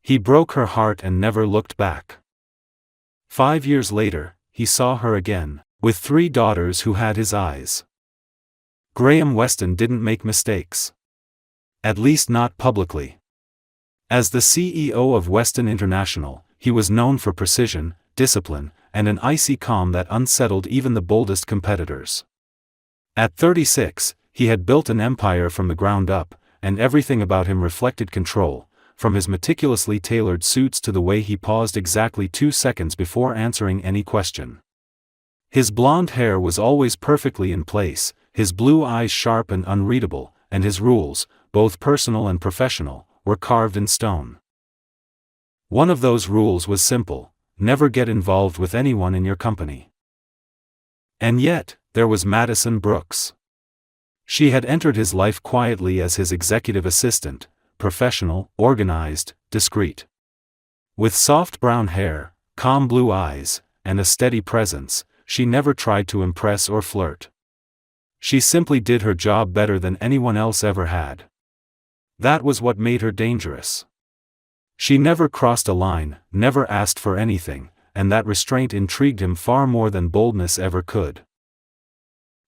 He broke her heart and never looked back. 5 years later, he saw her again, with 3 daughters who had his eyes. Graham Weston didn't make mistakes. At least not publicly. As the CEO of Weston International, he was known for precision, discipline, and an icy calm that unsettled even the boldest competitors. At 36, he had built an empire from the ground up, and everything about him reflected control, from his meticulously tailored suits to the way he paused exactly 2 seconds before answering any question. His blonde hair was always perfectly in place, his blue eyes sharp and unreadable, and his rules, both personal and professional, were carved in stone. One of those rules was simple: never get involved with anyone in your company. And yet, there was Madison Brooks. She had entered his life quietly as his executive assistant, professional, organized, discreet. With soft brown hair, calm blue eyes, and a steady presence, she never tried to impress or flirt. She simply did her job better than anyone else ever had. That was what made her dangerous. She never crossed a line, never asked for anything, and that restraint intrigued him far more than boldness ever could.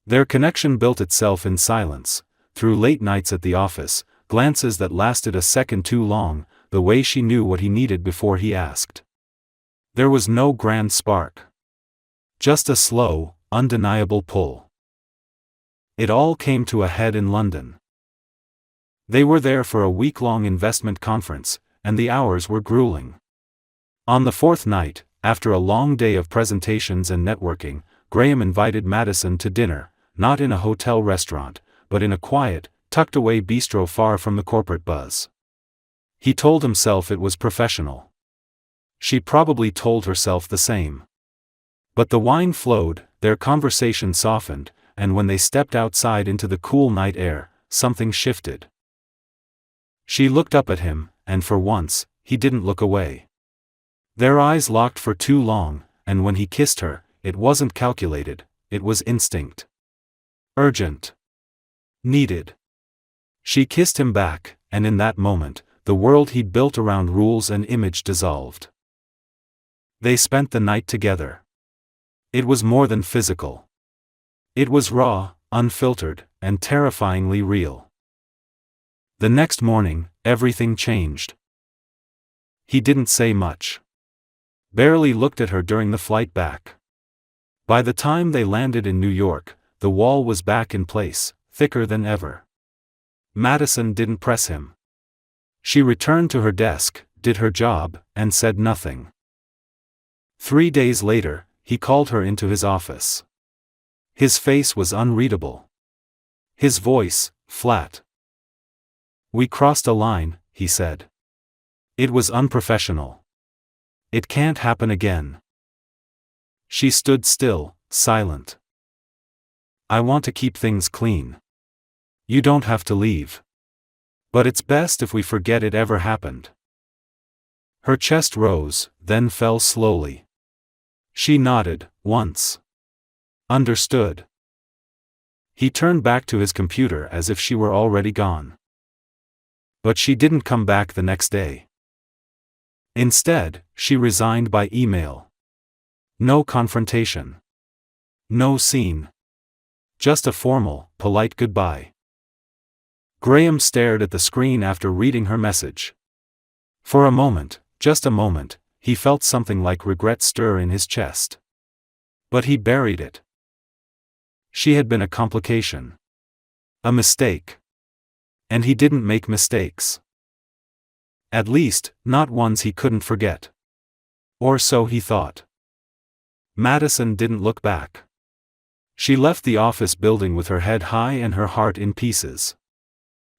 Their connection built itself in silence, through late nights at the office, glances that lasted a second too long, the way she knew what he needed before he asked. There was no grand spark. Just a slow, undeniable pull. It all came to a head in London. They were there for a week-long investment conference, and the hours were grueling. On the 4th night, after a long day of presentations and networking, Graham invited Madison to dinner, not in a hotel restaurant, but in a quiet, tucked-away bistro far from the corporate buzz. He told himself it was professional. She probably told herself the same. But the wine flowed, their conversation softened, and when they stepped outside into the cool night air, something shifted. She looked up at him, and for once, he didn't look away. Their eyes locked for too long, and when he kissed her, it wasn't calculated, it was instinct. Urgent. Needed. She kissed him back, and in that moment, the world he'd built around rules and image dissolved. They spent the night together. It was more than physical. It was raw, unfiltered, and terrifyingly real. The next morning, everything changed. He didn't say much. Barely looked at her during the flight back. By the time they landed in New York, the wall was back in place, thicker than ever. Madison didn't press him. She returned to her desk, did her job, and said nothing. 3 days later, he called her into his office. His face was unreadable. His voice, flat. "We crossed a line," he said. "It was unprofessional. It can't happen again." She stood still, silent. "I want to keep things clean. You don't have to leave. But it's best if we forget it ever happened." Her chest rose, then fell slowly. She nodded, once. Understood. He turned back to his computer as if she were already gone. But she didn't come back the next day. Instead, she resigned by email. No confrontation. No scene. Just a formal, polite goodbye. Graham stared at the screen after reading her message. For a moment, just a moment, he felt something like regret stir in his chest. But he buried it. She had been a complication. A mistake. And he didn't make mistakes. At least, not ones he couldn't forget. Or so he thought. Madison didn't look back. She left the office building with her head high and her heart in pieces.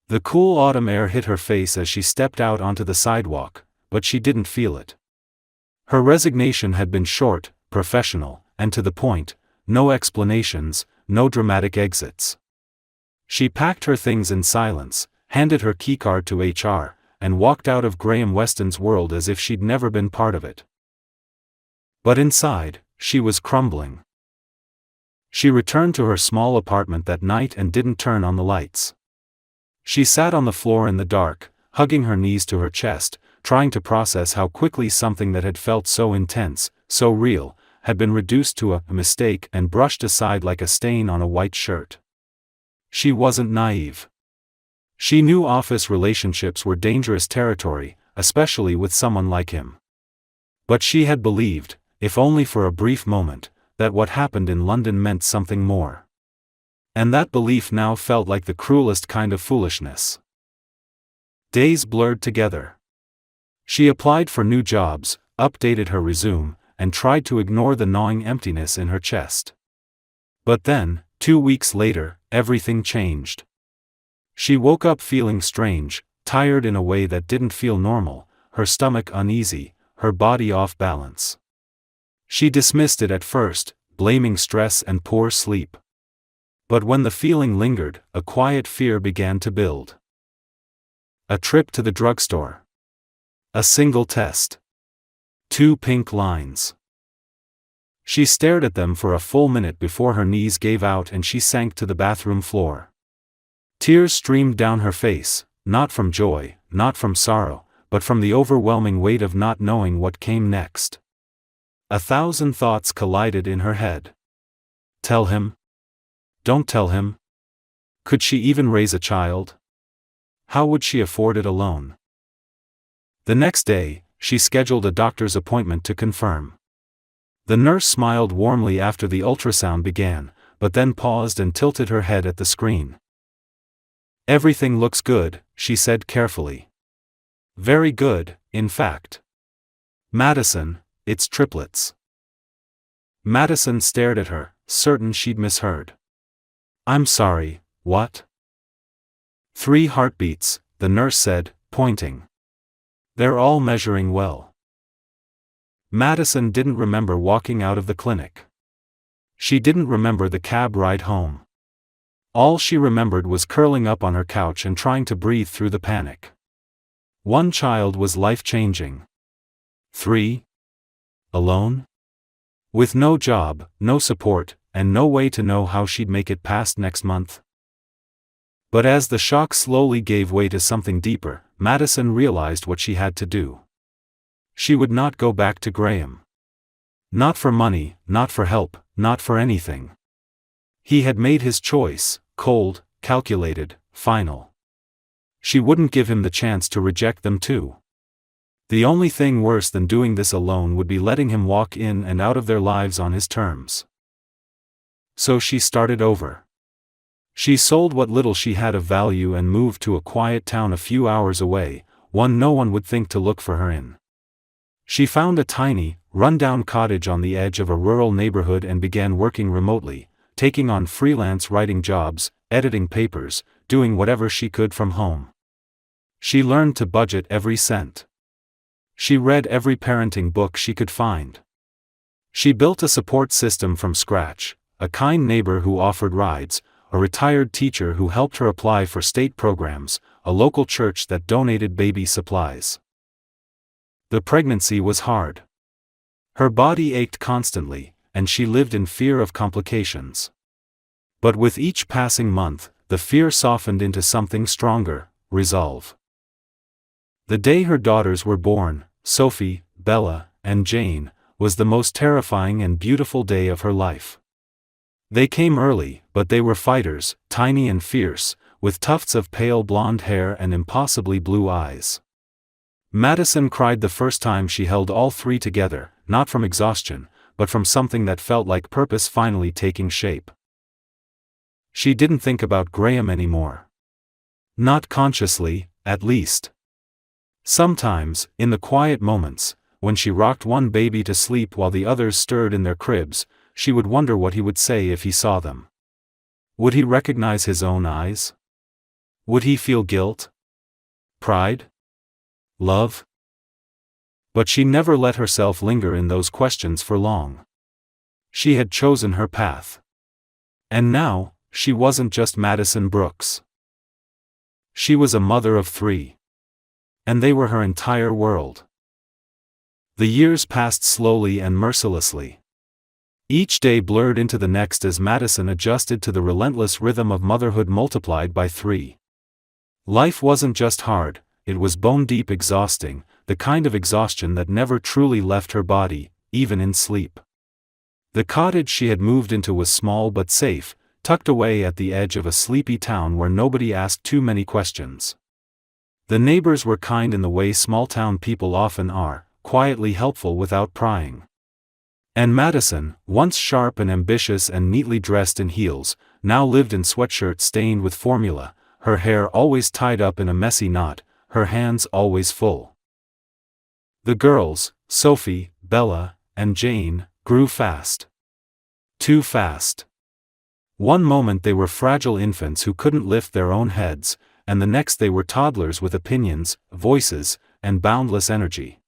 The cool autumn air hit her face as she stepped out onto the sidewalk, but she didn't feel it. Her resignation had been short, professional, and to the point, no explanations, no dramatic exits. She packed her things in silence, handed her keycard to HR, and walked out of Graham Weston's world as if she'd never been part of it. But inside, she was crumbling. She returned to her small apartment that night and didn't turn on the lights. She sat on the floor in the dark, hugging her knees to her chest, trying to process how quickly something that had felt so intense, so real, had been reduced to a mistake and brushed aside like a stain on a white shirt. She wasn't naive. She knew office relationships were dangerous territory, especially with someone like him. But she had believed, if only for a brief moment, that what happened in London meant something more. And that belief now felt like the cruelest kind of foolishness. Days blurred together. She applied for new jobs, updated her resume, and tried to ignore the gnawing emptiness in her chest. But then, 2 weeks later, everything changed. She woke up feeling strange, tired in a way that didn't feel normal, her stomach uneasy, her body off balance. She dismissed it at first, blaming stress and poor sleep. But when the feeling lingered, a quiet fear began to build. A trip to the drugstore. A single test. 2 pink lines. She stared at them for a full minute before her knees gave out and she sank to the bathroom floor. Tears streamed down her face, not from joy, not from sorrow, but from the overwhelming weight of not knowing what came next. 1,000 thoughts collided in her head. Tell him? Don't tell him? Could she even raise a child? How would she afford it alone? The next day, she scheduled a doctor's appointment to confirm. The nurse smiled warmly after the ultrasound began, but then paused and tilted her head at the screen. "Everything looks good," she said carefully. "Very good, in fact. Madison, it's triplets." Madison stared at her, certain she'd misheard. "I'm sorry, what?" 3 heartbeats, the nurse said, pointing. "They're all measuring well." Madison didn't remember walking out of the clinic. She didn't remember the cab ride home. All she remembered was curling up on her couch and trying to breathe through the panic. 1 child was life-changing. 3? Alone? With no job, no support, and no way to know how she'd make it past next month. But as the shock slowly gave way to something deeper, Madison realized what she had to do. She would not go back to Graham. Not for money, not for help, not for anything. He had made his choice, cold, calculated, final. She wouldn't give him the chance to reject them too. The only thing worse than doing this alone would be letting him walk in and out of their lives on his terms. So she started over. She sold what little she had of value and moved to a quiet town a few hours away, one no one would think to look for her in. She found a tiny, run-down cottage on the edge of a rural neighborhood and began working remotely, taking on freelance writing jobs, editing papers, doing whatever she could from home. She learned to budget every cent. She read every parenting book she could find. She built a support system from scratch, a kind neighbor who offered rides, a retired teacher who helped her apply for state programs, a local church that donated baby supplies. The pregnancy was hard. Her body ached constantly, and she lived in fear of complications. But with each passing month, the fear softened into something stronger, resolve. The day her daughters were born, Sophie, Bella, and Jane, was the most terrifying and beautiful day of her life. They came early, but they were fighters, tiny and fierce, with tufts of pale blonde hair and impossibly blue eyes. Madison cried the first time she held all 3 together, not from exhaustion, but from something that felt like purpose finally taking shape. She didn't think about Graham anymore. Not consciously, at least. Sometimes, in the quiet moments, when she rocked one baby to sleep while the others stirred in their cribs, she would wonder what he would say if he saw them. Would he recognize his own eyes? Would he feel guilt? Pride? Love? But she never let herself linger in those questions for long. She had chosen her path. And now, she wasn't just Madison Brooks. She was a mother of 3. And they were her entire world. The years passed slowly and mercilessly. Each day blurred into the next as Madison adjusted to the relentless rhythm of motherhood multiplied by 3. Life wasn't just hard, it was bone-deep exhausting, the kind of exhaustion that never truly left her body, even in sleep. The cottage she had moved into was small but safe, tucked away at the edge of a sleepy town where nobody asked too many questions. The neighbors were kind in the way small-town people often are, quietly helpful without prying. And Madison, once sharp and ambitious and neatly dressed in heels, now lived in sweatshirt stained with formula, her hair always tied up in a messy knot, her hands always full. The girls, Sophie, Bella, and Jane, grew fast. Too fast. One moment they were fragile infants who couldn't lift their own heads, and the next they were toddlers with opinions, voices, and boundless energy.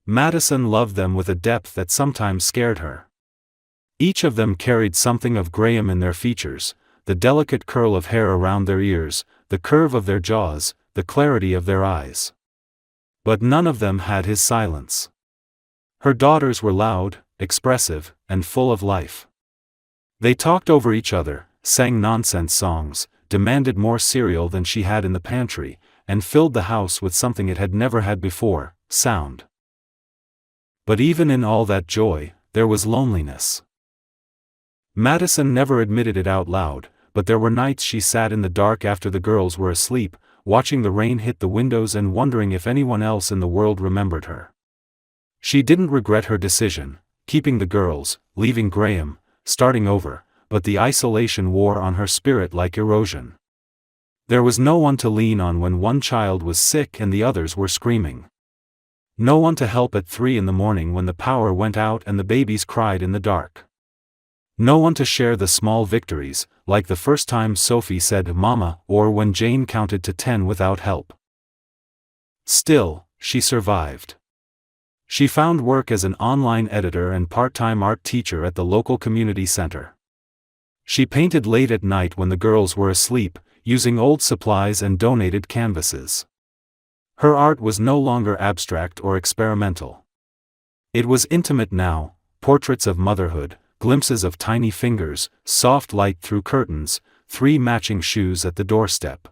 Madison loved them with a depth that sometimes scared her. Each of them carried something of Graham in their features, the delicate curl of hair around their ears, the curve of their jaws, the clarity of their eyes. But none of them had his silence. Her daughters were loud, expressive, and full of life. They talked over each other, sang nonsense songs, demanded more cereal than she had in the pantry, and filled the house with something it had never had before, sound. But even in all that joy, there was loneliness. Madison never admitted it out loud, but there were nights she sat in the dark after the girls were asleep, watching the rain hit the windows and wondering if anyone else in the world remembered her. She didn't regret her decision, keeping the girls, leaving Graham, starting over, but the isolation wore on her spirit like erosion. There was no one to lean on when one child was sick and the others were screaming. No one to help at 3 in the morning when the power went out and the babies cried in the dark. No one to share the small victories, like the first time Sophie said "Mama," or when Jane counted to 10 without help. Still, she survived. She found work as an online editor and part-time art teacher at the local community center. She painted late at night when the girls were asleep, using old supplies and donated canvases. Her art was no longer abstract or experimental. It was intimate now, portraits of motherhood, glimpses of tiny fingers, soft light through curtains, 3 matching shoes at the doorstep.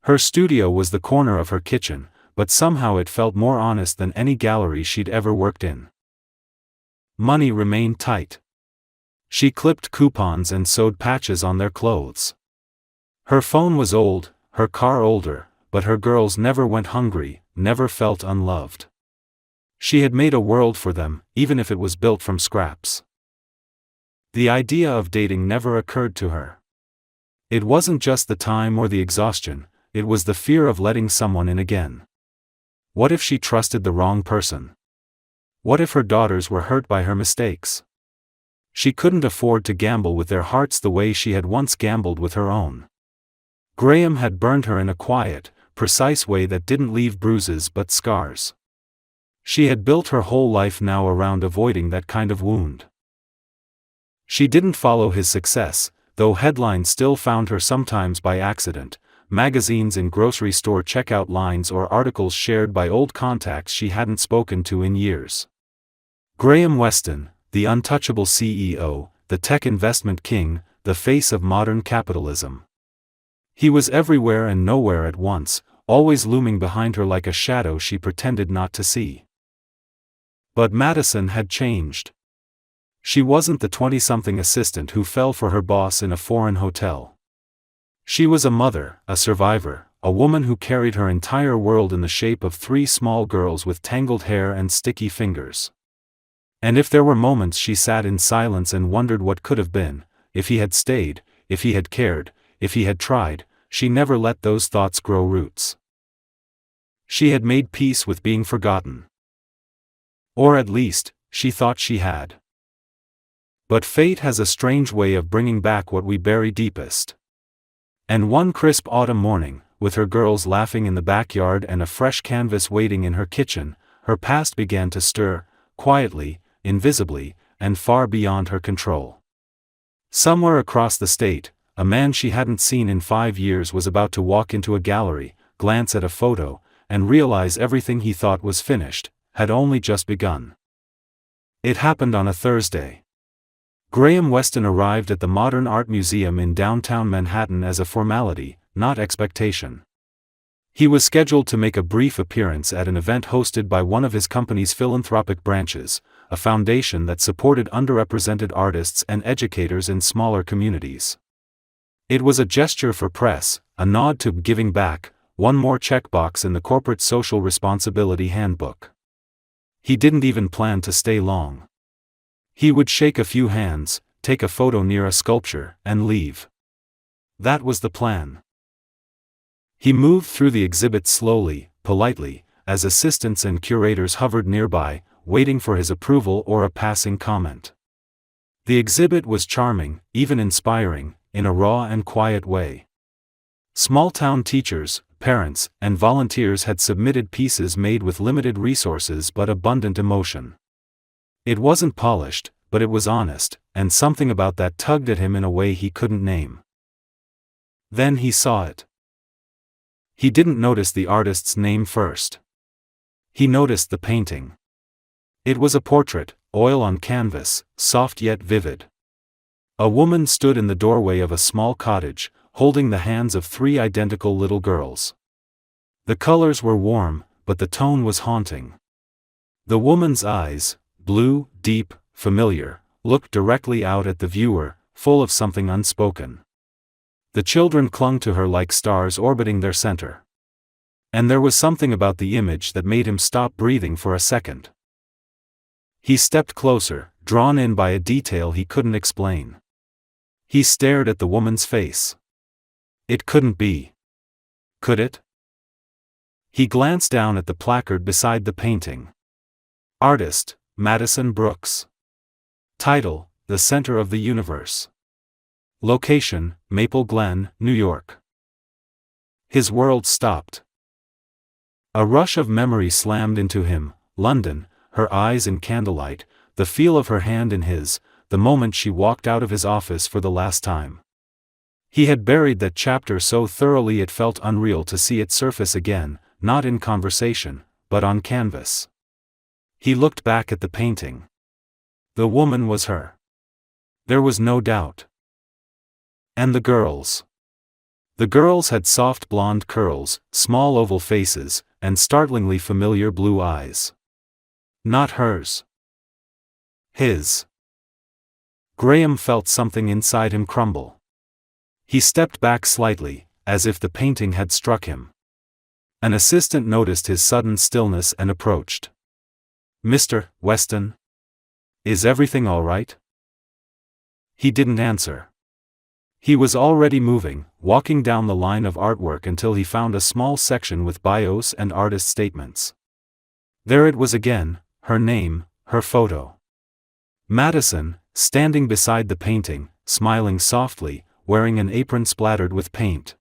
Her studio was the corner of her kitchen, but somehow it felt more honest than any gallery she'd ever worked in. Money remained tight. She clipped coupons and sewed patches on their clothes. Her phone was old, her car older, but her girls never went hungry, never felt unloved. She had made a world for them, even if it was built from scraps. The idea of dating never occurred to her. It wasn't just the time or the exhaustion, it was the fear of letting someone in again. What if she trusted the wrong person? What if her daughters were hurt by her mistakes? She couldn't afford to gamble with their hearts the way she had once gambled with her own. Graham had burned her in a quiet, precise way that didn't leave bruises but scars. She had built her whole life now around avoiding that kind of wound. She didn't follow his success, though headlines still found her sometimes by accident, magazines in grocery store checkout lines or articles shared by old contacts she hadn't spoken to in years. Graham Weston, the untouchable CEO, the tech investment king, the face of modern capitalism. He was everywhere and nowhere at once, always looming behind her like a shadow she pretended not to see. But Madison had changed. She wasn't the 20-something assistant who fell for her boss in a foreign hotel. She was a mother, a survivor, a woman who carried her entire world in the shape of 3 small girls with tangled hair and sticky fingers. And if there were moments she sat in silence and wondered what could have been, if he had stayed, if he had cared, if he had tried, she never let those thoughts grow roots. She had made peace with being forgotten. Or at least, she thought she had. But fate has a strange way of bringing back what we bury deepest. And one crisp autumn morning, with her girls laughing in the backyard and a fresh canvas waiting in her kitchen, her past began to stir, quietly, invisibly, and far beyond her control. Somewhere across the state, a man she hadn't seen in 5 years was about to walk into a gallery, glance at a photo, and realize everything he thought was finished had only just begun. It happened on a Thursday. Graham Weston arrived at the Modern Art Museum in downtown Manhattan as a formality, not expectation. He was scheduled to make a brief appearance at an event hosted by one of his company's philanthropic branches, a foundation that supported underrepresented artists and educators in smaller communities. It was a gesture for press, a nod to giving back, one more checkbox in the corporate social responsibility handbook. He didn't even plan to stay long. He would shake a few hands, take a photo near a sculpture, and leave. That was the plan. He moved through the exhibit slowly, politely, as assistants and curators hovered nearby, waiting for his approval or a passing comment. The exhibit was charming, even inspiring, in a raw and quiet way. Small-town teachers, parents, and volunteers had submitted pieces made with limited resources but abundant emotion. It wasn't polished, but it was honest, and something about that tugged at him in a way he couldn't name. Then he saw it. He didn't notice the artist's name first. He noticed the painting. It was a portrait, oil on canvas, soft yet vivid. A woman stood in the doorway of a small cottage, holding the hands of 3 identical little girls. The colors were warm, but the tone was haunting. The woman's eyes, blue, deep, familiar, looked directly out at the viewer, full of something unspoken. The children clung to her like stars orbiting their center. And there was something about the image that made him stop breathing for a second. He stepped closer, drawn in by a detail he couldn't explain. He stared at the woman's face. It couldn't be. Could it? He glanced down at the placard beside the painting. Artist, Madison Brooks. Title, The Center of the Universe. Location, Maple Glen, New York. His world stopped. A rush of memory slammed into him. London, her eyes in candlelight, the feel of her hand in his, the moment she walked out of his office for the last time. He had buried that chapter so thoroughly it felt unreal to see it surface again, not in conversation, but on canvas. He looked back at the painting. The woman was her. There was no doubt. And the girls. The girls had soft blonde curls, small oval faces, and startlingly familiar blue eyes. Not hers. His. Graham felt something inside him crumble. He stepped back slightly, as if the painting had struck him. An assistant noticed his sudden stillness and approached. "Mr. Weston? Is everything all right?" He didn't answer. He was already moving, walking down the line of artwork until he found a small section with bios and artist statements. There it was again, her name, her photo. Madison, standing beside the painting, smiling softly, wearing an apron splattered with paint.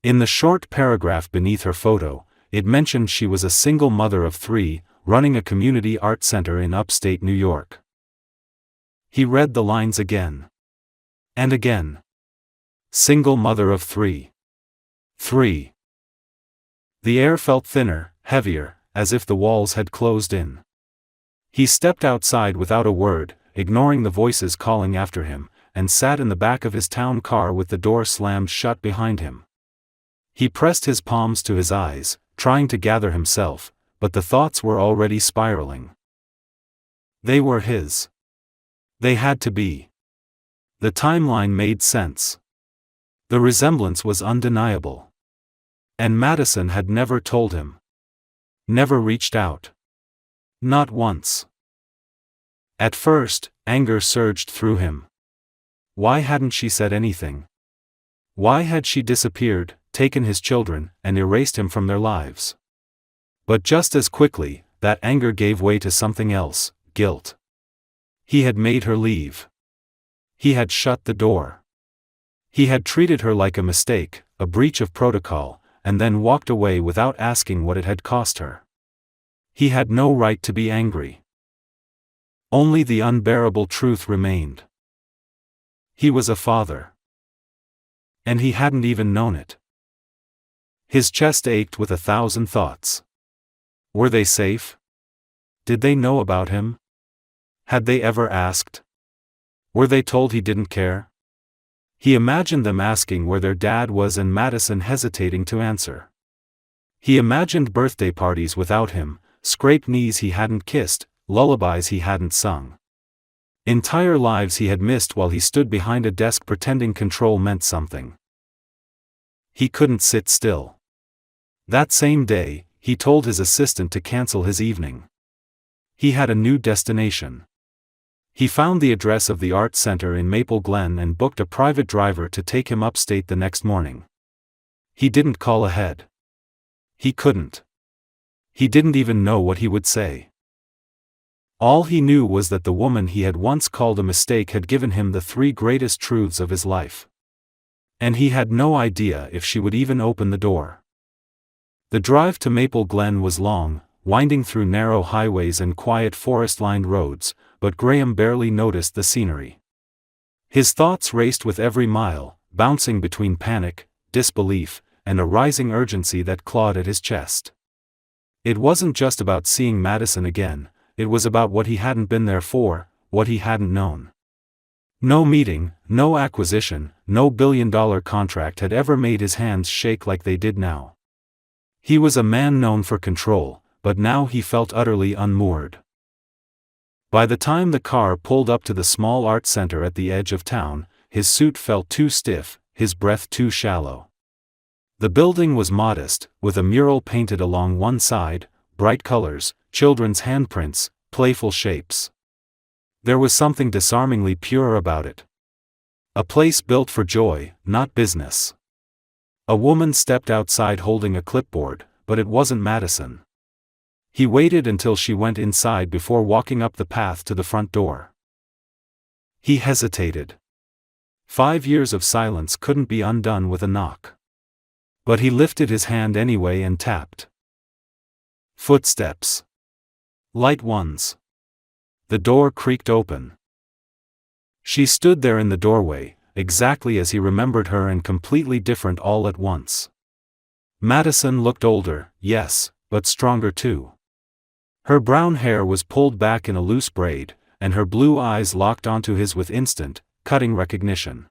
In the short paragraph beneath her photo, it mentioned she was a single mother of 3, running a community art center in upstate New York. He read the lines again. And again. Single mother of 3. 3. The air felt thinner, heavier, as if the walls had closed in. He stepped outside without a word, ignoring the voices calling after him, and sat in the back of his town car with the door slammed shut behind him. He pressed his palms to his eyes, trying to gather himself, but the thoughts were already spiraling. They were his. They had to be. The timeline made sense. The resemblance was undeniable. And Madison had never told him. Never reached out. Not once. At first, anger surged through him. Why hadn't she said anything? Why had she disappeared, taken his children, and erased him from their lives? But just as quickly, that anger gave way to something else, guilt. He had made her leave. He had shut the door. He had treated her like a mistake, a breach of protocol, and then walked away without asking what it had cost her. He had no right to be angry. Only the unbearable truth remained. He was a father. And he hadn't even known it. His chest ached with 1,000 thoughts. Were they safe? Did they know about him? Had they ever asked? Were they told he didn't care? He imagined them asking where their dad was and Madison hesitating to answer. He imagined birthday parties without him, scraped knees he hadn't kissed, lullabies he hadn't sung. Entire lives he had missed while he stood behind a desk pretending control meant something. He couldn't sit still. That same day, he told his assistant to cancel his evening. He had a new destination. He found the address of the art center in Maple Glen and booked a private driver to take him upstate the next morning. He didn't call ahead. He couldn't. He didn't even know what he would say. All he knew was that the woman he had once called a mistake had given him the 3 greatest truths of his life. And he had no idea if she would even open the door. The drive to Maple Glen was long, winding through narrow highways and quiet forest-lined roads, but Graham barely noticed the scenery. His thoughts raced with every mile, bouncing between panic, disbelief, and a rising urgency that clawed at his chest. It wasn't just about seeing Madison again, it was about what he hadn't been there for, what he hadn't known. No meeting, no acquisition, no billion-dollar contract had ever made his hands shake like they did now. He was a man known for control, but now he felt utterly unmoored. By the time the car pulled up to the small art center at the edge of town, his suit felt too stiff, his breath too shallow. The building was modest, with a mural painted along one side, bright colors, children's handprints, playful shapes. There was something disarmingly pure about it. A place built for joy, not business. A woman stepped outside holding a clipboard, but it wasn't Madison. He waited until she went inside before walking up the path to the front door. He hesitated. 5 years of silence couldn't be undone with a knock. But he lifted his hand anyway and tapped. Footsteps. Light ones. The door creaked open. She stood there in the doorway, exactly as he remembered her and completely different all at once. Madison looked older, yes, but stronger too. Her brown hair was pulled back in a loose braid, and her blue eyes locked onto his with instant, cutting recognition.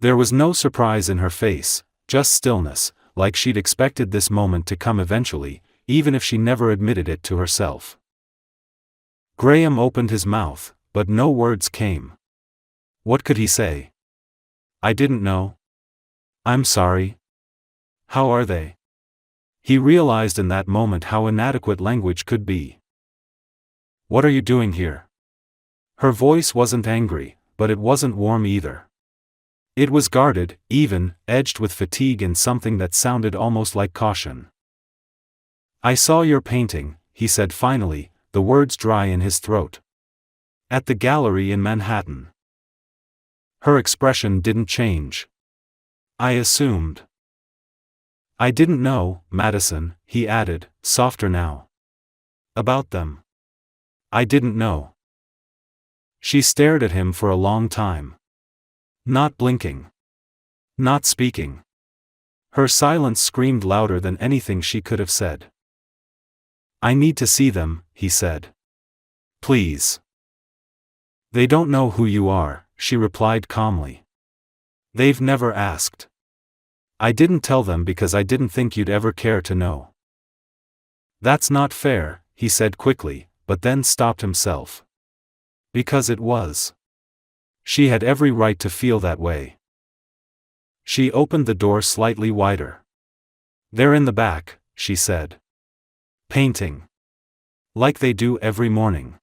There was no surprise in her face, just stillness, like she'd expected this moment to come eventually, even if she never admitted it to herself. Graham opened his mouth, but no words came. What could he say? I didn't know. I'm sorry. How are they? He realized in that moment how inadequate language could be. What are you doing here? Her voice wasn't angry, but it wasn't warm either. It was guarded, even, edged with fatigue and something that sounded almost like caution. I saw your painting, he said finally, the words dry in his throat. At the gallery in Manhattan. Her expression didn't change. I assumed. I didn't know, Madison, he added, softer now. About them. I didn't know. She stared at him for a long time. Not blinking. Not speaking. Her silence screamed louder than anything she could have said. I need to see them, he said. Please. They don't know who you are, she replied calmly. They've never asked. I didn't tell them because I didn't think you'd ever care to know. That's not fair, he said quickly, but then stopped himself. Because it was. She had every right to feel that way. She opened the door slightly wider. They're in the back, she said. Painting. Like they do every morning.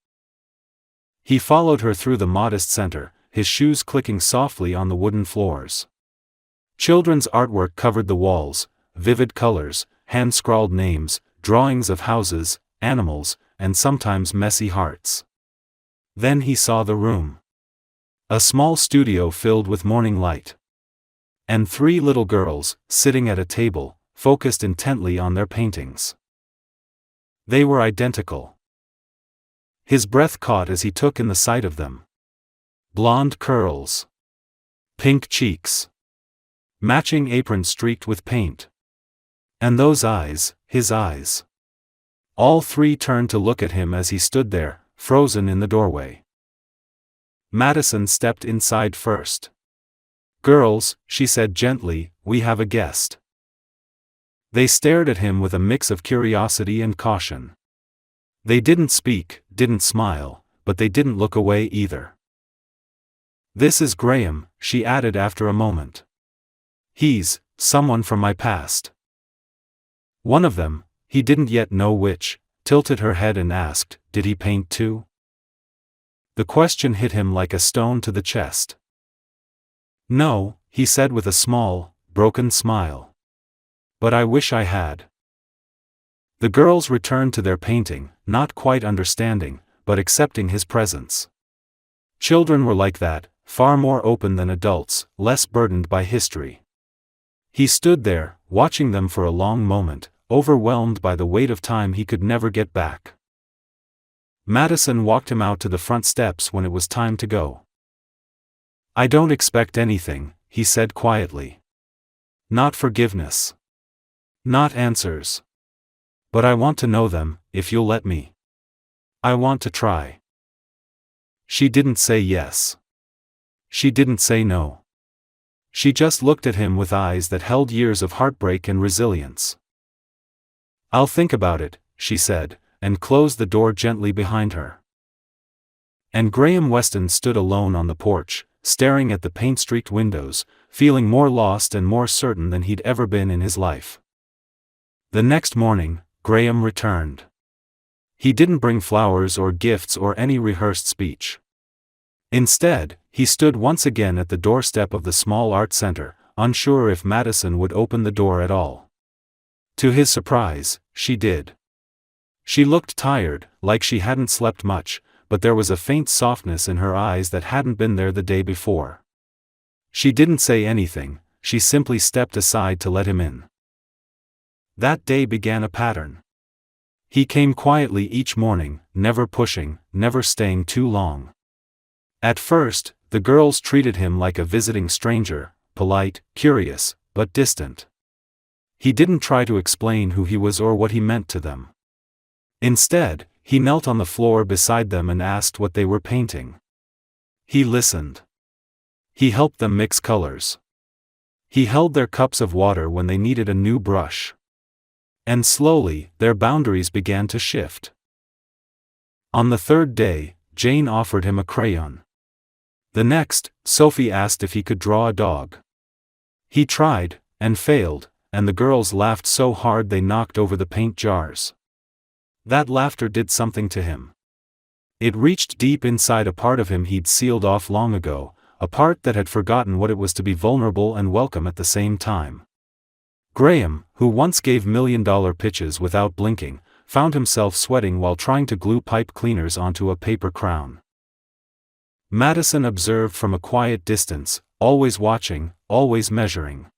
He followed her through the modest center, his shoes clicking softly on the wooden floors. Children's artwork covered the walls, vivid colors, hand-scrawled names, drawings of houses, animals, and sometimes messy hearts. Then he saw the room. A small studio filled with morning light. And 3 little girls, sitting at a table, focused intently on their paintings. They were identical. His breath caught as he took in the sight of them. Blonde curls. Pink cheeks. Matching apron streaked with paint. And those eyes, his eyes. All 3 turned to look at him as he stood there, frozen in the doorway. Madison stepped inside first. Girls, she said gently, we have a guest. They stared at him with a mix of curiosity and caution. They didn't speak, didn't smile, but they didn't look away either. "This is Graham," she added after a moment. "He's someone from my past." One of them, he didn't yet know which, tilted her head and asked, "Did he paint too?" The question hit him like a stone to the chest. "No," he said with a small, broken smile. "But I wish I had." The girls returned to their painting, not quite understanding, but accepting his presence. Children were like that, far more open than adults, less burdened by history. He stood there, watching them for a long moment, overwhelmed by the weight of time he could never get back. Madison walked him out to the front steps when it was time to go. "I don't expect anything," he said quietly. "Not forgiveness. Not answers. But I want to know them, if you'll let me. I want to try." She didn't say yes. She didn't say no. She just looked at him with eyes that held years of heartbreak and resilience. "I'll think about it," she said, and closed the door gently behind her. And Graham Weston stood alone on the porch, staring at the paint-streaked windows, feeling more lost and more certain than he'd ever been in his life. The next morning, Graham returned. He didn't bring flowers or gifts or any rehearsed speech. Instead, he stood once again at the doorstep of the small art center, unsure if Madison would open the door at all. To his surprise, she did. She looked tired, like she hadn't slept much, but there was a faint softness in her eyes that hadn't been there the day before. She didn't say anything, she simply stepped aside to let him in. That day began a pattern. He came quietly each morning, never pushing, never staying too long. At first, the girls treated him like a visiting stranger, polite, curious, but distant. He didn't try to explain who he was or what he meant to them. Instead, he knelt on the floor beside them and asked what they were painting. He listened. He helped them mix colors. He held their cups of water when they needed a new brush. And slowly, their boundaries began to shift. On the third day, Jane offered him a crayon. The next, Sophie asked if he could draw a dog. He tried, and failed, and the girls laughed so hard they knocked over the paint jars. That laughter did something to him. It reached deep inside a part of him he'd sealed off long ago, a part that had forgotten what it was to be vulnerable and welcome at the same time. Graham, who once gave million-dollar pitches without blinking, found himself sweating while trying to glue pipe cleaners onto a paper crown. Madison observed from a quiet distance, always watching, always measuring.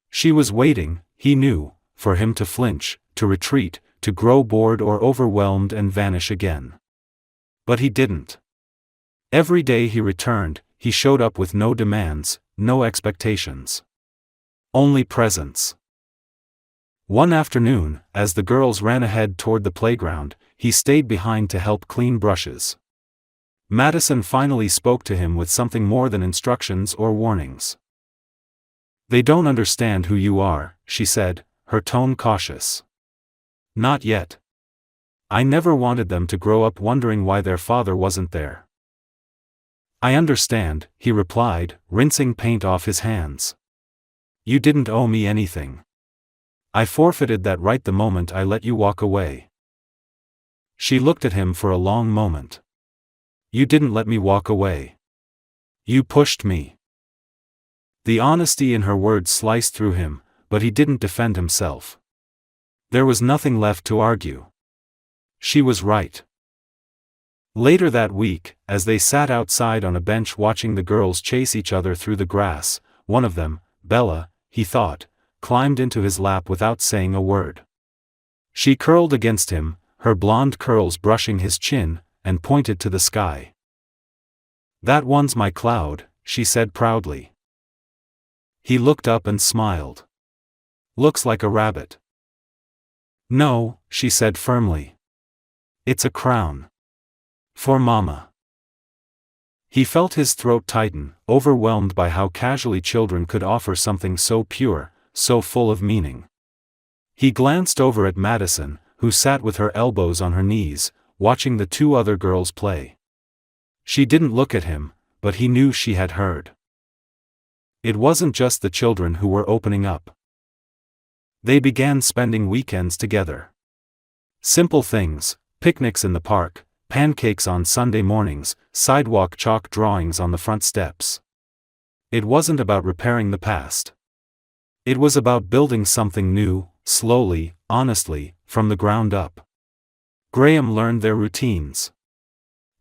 She was waiting, he knew, for him to flinch, to retreat, to grow bored or overwhelmed and vanish again. But he didn't. Every day he returned, he showed up with no demands, no expectations. Only presence. One afternoon, as the girls ran ahead toward the playground, he stayed behind to help clean brushes. Madison finally spoke to him with something more than instructions or warnings. "They don't understand who you are," she said, her tone cautious. "Not yet. I never wanted them to grow up wondering why their father wasn't there." "I understand," he replied, rinsing paint off his hands. "You didn't owe me anything. I forfeited that right the moment I let you walk away." She looked at him for a long moment. "You didn't let me walk away. You pushed me." The honesty in her words sliced through him, but he didn't defend himself. There was nothing left to argue. She was right. Later that week, as they sat outside on a bench watching the girls chase each other through the grass, one of them, Bella, he thought, climbed into his lap without saying a word. She curled against him, her blonde curls brushing his chin, and pointed to the sky. "That one's my cloud," she said proudly. He looked up and smiled. "Looks like a rabbit." "No," she said firmly. "It's a crown. For Mama." He felt his throat tighten, overwhelmed by how casually children could offer something so pure, so full of meaning. He glanced over at Madison, who sat with her elbows on her knees, watching the two other girls play. She didn't look at him, but he knew she had heard. It wasn't just the children who were opening up. They began spending weekends together. Simple things: picnics in the park, pancakes on Sunday mornings, sidewalk chalk drawings on the front steps. It wasn't about repairing the past. It was about building something new, slowly, honestly, from the ground up. Graham learned their routines.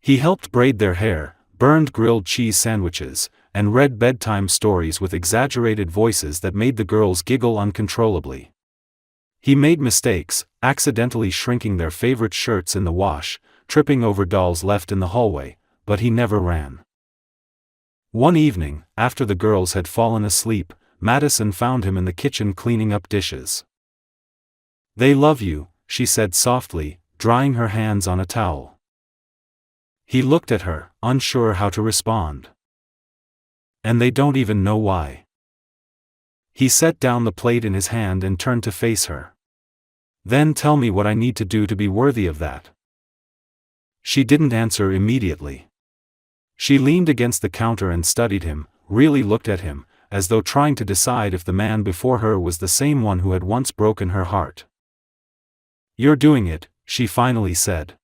He helped braid their hair, burned grilled cheese sandwiches, and read bedtime stories with exaggerated voices that made the girls giggle uncontrollably. He made mistakes, accidentally shrinking their favorite shirts in the wash, tripping over dolls left in the hallway, but he never ran. One evening, after the girls had fallen asleep, Madison found him in the kitchen cleaning up dishes. "They love you," she said softly, drying her hands on a towel. He looked at her, unsure how to respond. "And they don't even know why." He set down the plate in his hand and turned to face her. "Then tell me what I need to do to be worthy of that." She didn't answer immediately. She leaned against the counter and studied him, really looked at him, as though trying to decide if the man before her was the same one who had once broken her heart. "You're doing it," she finally said.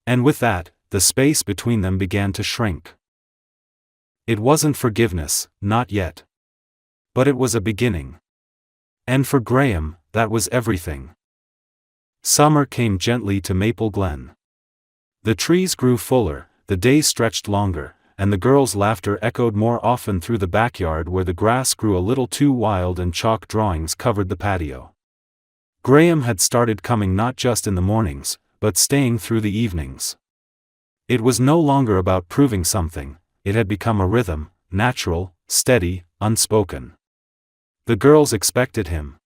And with that, the space between them began to shrink. It wasn't forgiveness, not yet. But it was a beginning. And for Graham, that was everything. Summer came gently to Maple Glen. The trees grew fuller, the days stretched longer, and the girls' laughter echoed more often through the backyard where the grass grew a little too wild and chalk drawings covered the patio. Graham had started coming not just in the mornings, but staying through the evenings. It was no longer about proving something, it had become a rhythm, natural, steady, unspoken. The girls expected him.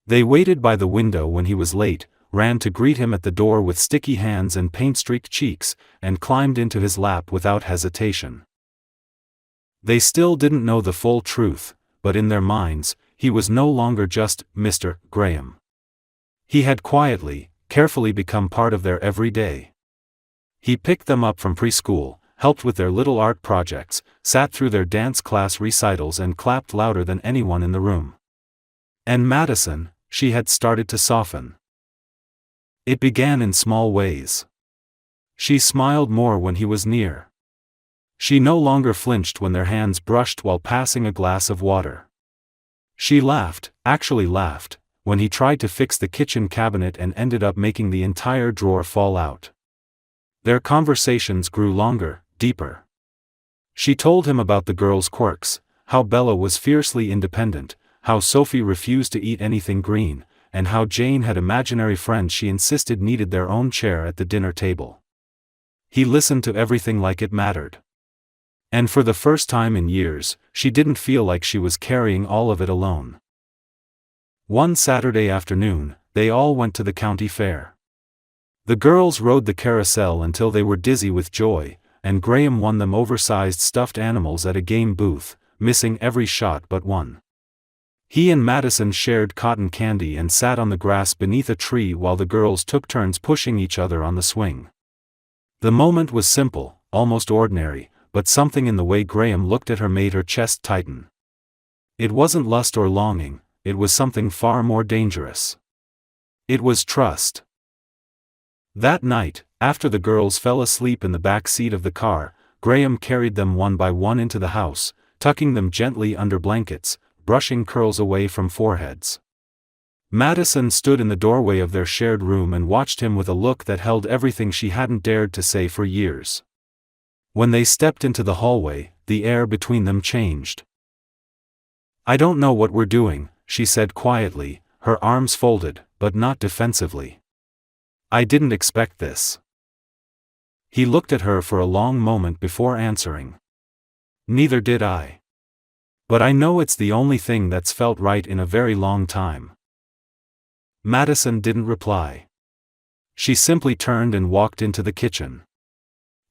They waited by the window when he was late, ran to greet him at the door with sticky hands and paint-streaked cheeks, and climbed into his lap without hesitation. They still didn't know the full truth, but in their minds, he was no longer just Mr. Graham. He had quietly, carefully become part of their every day. He picked them up from preschool, helped with their little art projects, sat through their dance class recitals and clapped louder than anyone in the room. And Madison, she had started to soften. It began in small ways. She smiled more when he was near. She no longer flinched when their hands brushed while passing a glass of water. She laughed, actually laughed, when he tried to fix the kitchen cabinet and ended up making the entire drawer fall out. Their conversations grew longer, deeper. She told him about the girls' quirks, how Bella was fiercely independent, how Sophie refused to eat anything green, and how Jane had imaginary friends she insisted needed their own chair at the dinner table. He listened to everything like it mattered. And for the first time in years, she didn't feel like she was carrying all of it alone. One Saturday afternoon, they all went to the county fair. The girls rode the carousel until they were dizzy with joy, and Graham won them oversized stuffed animals at a game booth, missing every shot but one. He and Madison shared cotton candy and sat on the grass beneath a tree while the girls took turns pushing each other on the swing. The moment was simple, almost ordinary, but something in the way Graham looked at her made her chest tighten. It wasn't lust or longing, it was something far more dangerous. It was trust. That night, after the girls fell asleep in the back seat of the car, Graham carried them one by one into the house, tucking them gently under blankets, brushing curls away from foreheads. Madison stood in the doorway of their shared room and watched him with a look that held everything she hadn't dared to say for years. When they stepped into the hallway, the air between them changed. "I don't know what we're doing," she said quietly, her arms folded, but not defensively. "I didn't expect this." He looked at her for a long moment before answering. "Neither did I. But I know it's the only thing that's felt right in a very long time." Madison didn't reply. She simply turned and walked into the kitchen.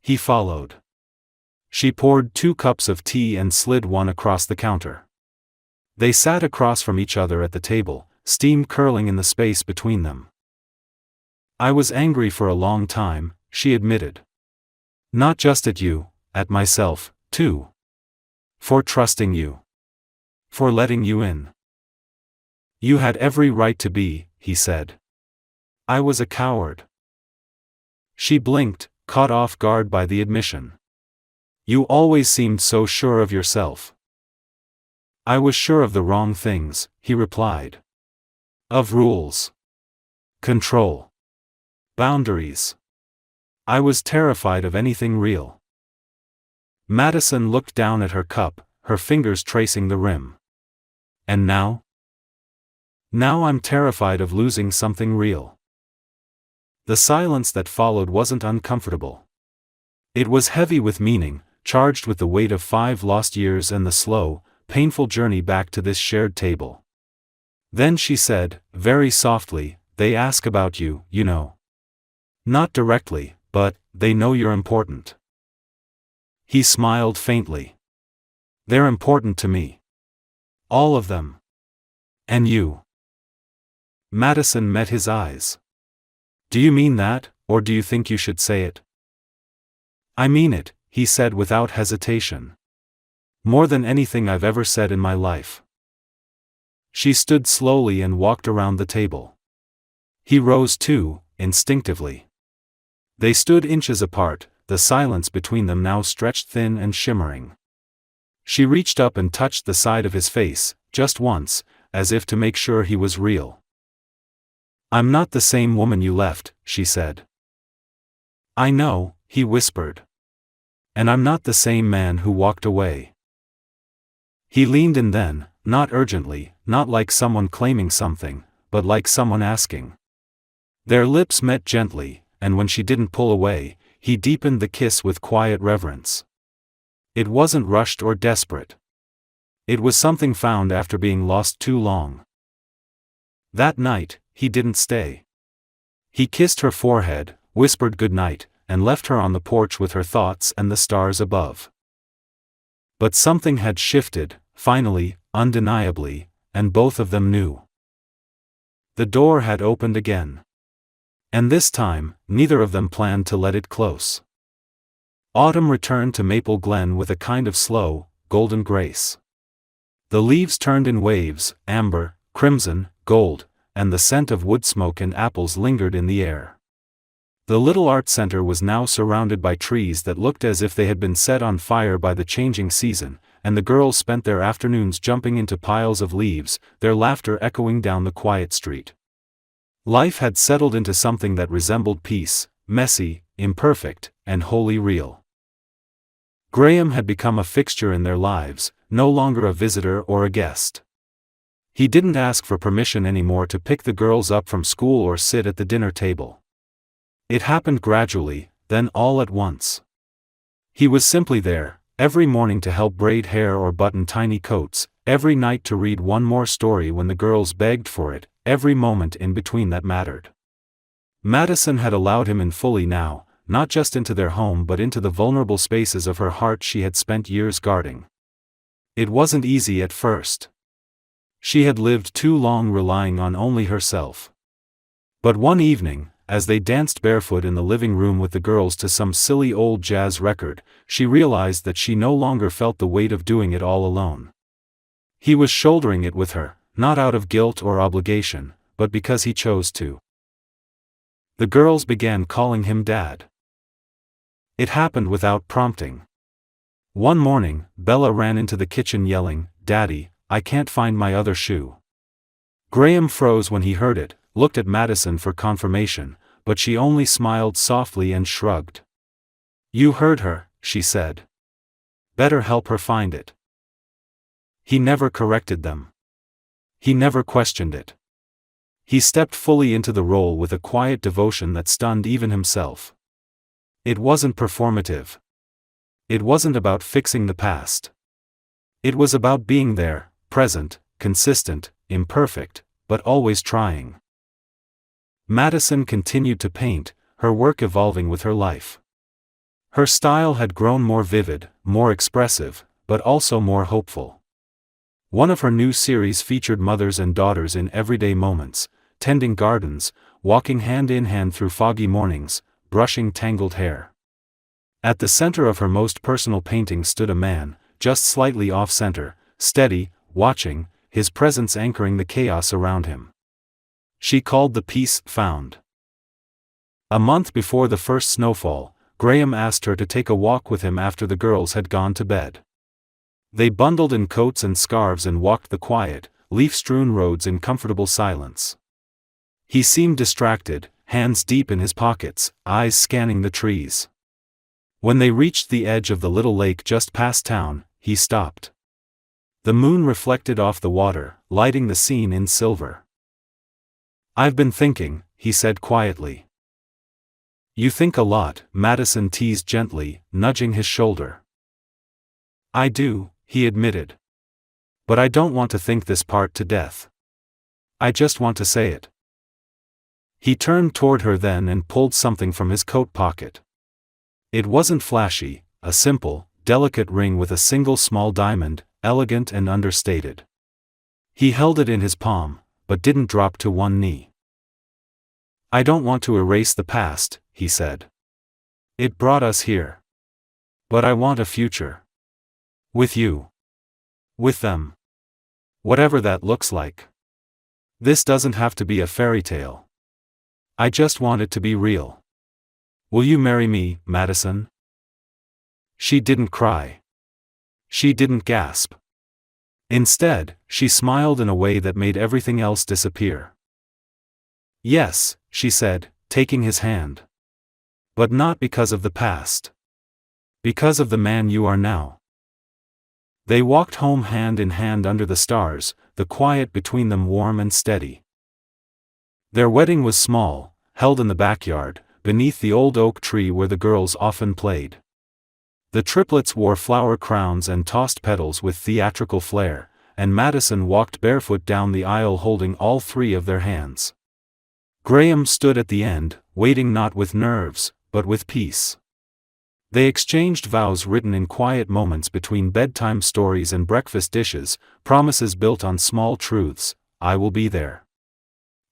He followed. She poured 2 cups of tea and slid one across the counter. They sat across from each other at the table, steam curling in the space between them. "I was angry for a long time," she admitted. "Not just at you, at myself, too. For trusting you. For letting you in." "You had every right to be," he said. "I was a coward." She blinked, caught off guard by the admission. "You always seemed so sure of yourself." "I was sure of the wrong things," he replied. "Of rules. Control. Boundaries. I was terrified of anything real." Madison looked down at her cup, her fingers tracing the rim. "And now?" "Now I'm terrified of losing something real." The silence that followed wasn't uncomfortable. It was heavy with meaning, charged with the weight of 5 lost years and the slow, painful journey back to this shared table. Then she said, very softly, "They ask about you, you know. Not directly, but they know you're important." He smiled faintly. "They're important to me. All of them. And you." Madison met his eyes. "Do you mean that, or do you think you should say it?" "I mean it," he said without hesitation. "More than anything I've ever said in my life." She stood slowly and walked around the table. He rose too, instinctively. They stood inches apart, the silence between them now stretched thin and shimmering. She reached up and touched the side of his face, just once, as if to make sure he was real. "I'm not the same woman you left," she said. "I know," he whispered. "And I'm not the same man who walked away." He leaned in then, not urgently, not like someone claiming something, but like someone asking. Their lips met gently, and when she didn't pull away, he deepened the kiss with quiet reverence. It wasn't rushed or desperate. It was something found after being lost too long. That night, he didn't stay. He kissed her forehead, whispered goodnight, and left her on the porch with her thoughts and the stars above. But something had shifted, finally, undeniably, and both of them knew. The door had opened again. And this time, neither of them planned to let it close. Autumn returned to Maple Glen with a kind of slow, golden grace. The leaves turned in waves, amber, crimson, gold, and the scent of wood smoke and apples lingered in the air. The little art center was now surrounded by trees that looked as if they had been set on fire by the changing season, and the girls spent their afternoons jumping into piles of leaves, their laughter echoing down the quiet street. Life had settled into something that resembled peace, messy, imperfect, and wholly real. Graham had become a fixture in their lives, no longer a visitor or a guest. He didn't ask for permission anymore to pick the girls up from school or sit at the dinner table. It happened gradually, then all at once. He was simply there, every morning to help braid hair or button tiny coats, every night to read one more story when the girls begged for it, every moment in between that mattered. Madison had allowed him in fully now, not just into their home but into the vulnerable spaces of her heart she had spent years guarding. It wasn't easy at first. She had lived too long relying on only herself. But one evening, as they danced barefoot in the living room with the girls to some silly old jazz record, she realized that she no longer felt the weight of doing it all alone. He was shouldering it with her, not out of guilt or obligation, but because he chose to. The girls began calling him Dad. It happened without prompting. One morning, Bella ran into the kitchen yelling, "Daddy, I can't find my other shoe." Graham froze when he heard it, looked at Madison for confirmation, but she only smiled softly and shrugged. "You heard her," she said. "Better help her find it." He never corrected them. He never questioned it. He stepped fully into the role with a quiet devotion that stunned even himself. It wasn't performative. It wasn't about fixing the past. It was about being there, present, consistent, imperfect, but always trying. Madison continued to paint, her work evolving with her life. Her style had grown more vivid, more expressive, but also more hopeful. One of her new series featured mothers and daughters in everyday moments, tending gardens, walking hand in hand through foggy mornings, brushing tangled hair. At the center of her most personal painting stood a man, just slightly off-center, steady, watching, his presence anchoring the chaos around him. She called the piece "Found." A month before the first snowfall, Graham asked her to take a walk with him after the girls had gone to bed. They bundled in coats and scarves and walked the quiet, leaf-strewn roads in comfortable silence. He seemed distracted, hands deep in his pockets, eyes scanning the trees. When they reached the edge of the little lake just past town, he stopped. The moon reflected off the water, lighting the scene in silver. "I've been thinking," he said quietly. "You think a lot," Madison teased gently, nudging his shoulder. "I do," he admitted. "But I don't want to think this part to death. I just want to say it." He turned toward her then and pulled something from his coat pocket. It wasn't flashy, a simple, delicate ring with a single small diamond, elegant and understated. He held it in his palm, but didn't drop to one knee. "I don't want to erase the past," he said. "It brought us here. But I want a future. With you. With them. Whatever that looks like. This doesn't have to be a fairy tale. I just want it to be real. Will you marry me, Madison?" She didn't cry. She didn't gasp. Instead, she smiled in a way that made everything else disappear. "Yes," she said, taking his hand. "But not because of the past. Because of the man you are now." They walked home hand in hand under the stars, the quiet between them warm and steady. Their wedding was small, held in the backyard, beneath the old oak tree where the girls often played. The triplets wore flower crowns and tossed petals with theatrical flair, and Madison walked barefoot down the aisle holding all three of their hands. Graham stood at the end, waiting not with nerves, but with peace. They exchanged vows written in quiet moments between bedtime stories and breakfast dishes, promises built on small truths: "I will be there.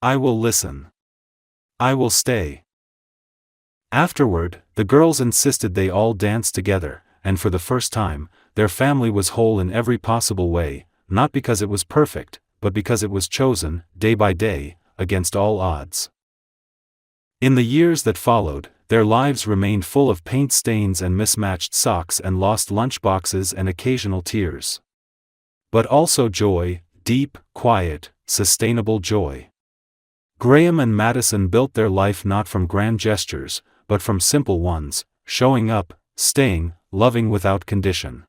I will listen. I will stay." Afterward, the girls insisted they all dance together, and for the first time, their family was whole in every possible way, not because it was perfect, but because it was chosen, day by day, against all odds. In the years that followed, their lives remained full of paint stains and mismatched socks and lost lunchboxes and occasional tears. But also joy, deep, quiet, sustainable joy. Graham and Madison built their life not from grand gestures, but from simple ones: showing up, staying, loving without condition.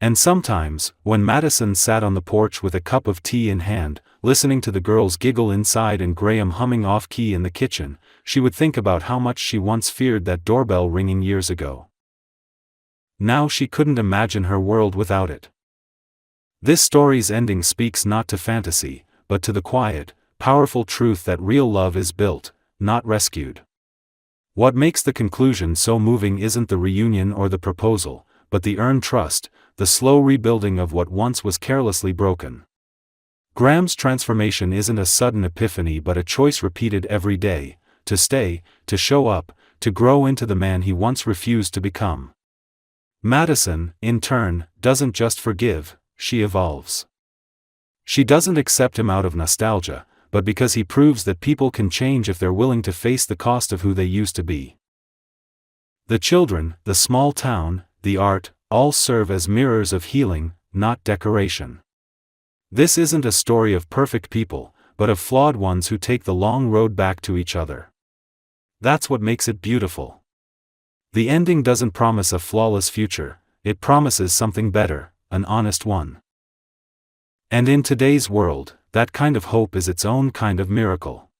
And sometimes, when Madison sat on the porch with a cup of tea in hand, listening to the girls giggle inside and Graham humming off-key in the kitchen, she would think about how much she once feared that doorbell ringing years ago. Now she couldn't imagine her world without it. This story's ending speaks not to fantasy, but to the quiet, powerful truth that real love is built, not rescued. What makes the conclusion so moving isn't the reunion or the proposal, but the earned trust, the slow rebuilding of what once was carelessly broken. Graham's transformation isn't a sudden epiphany but a choice repeated every day: to stay, to show up, to grow into the man he once refused to become. Madison, in turn, doesn't just forgive, she evolves. She doesn't accept him out of nostalgia, but because he proves that people can change if they're willing to face the cost of who they used to be. The children, the small town, the art, all serve as mirrors of healing, not decoration. This isn't a story of perfect people, but of flawed ones who take the long road back to each other. That's what makes it beautiful. The ending doesn't promise a flawless future, it promises something better, an honest one. And in today's world, that kind of hope is its own kind of miracle.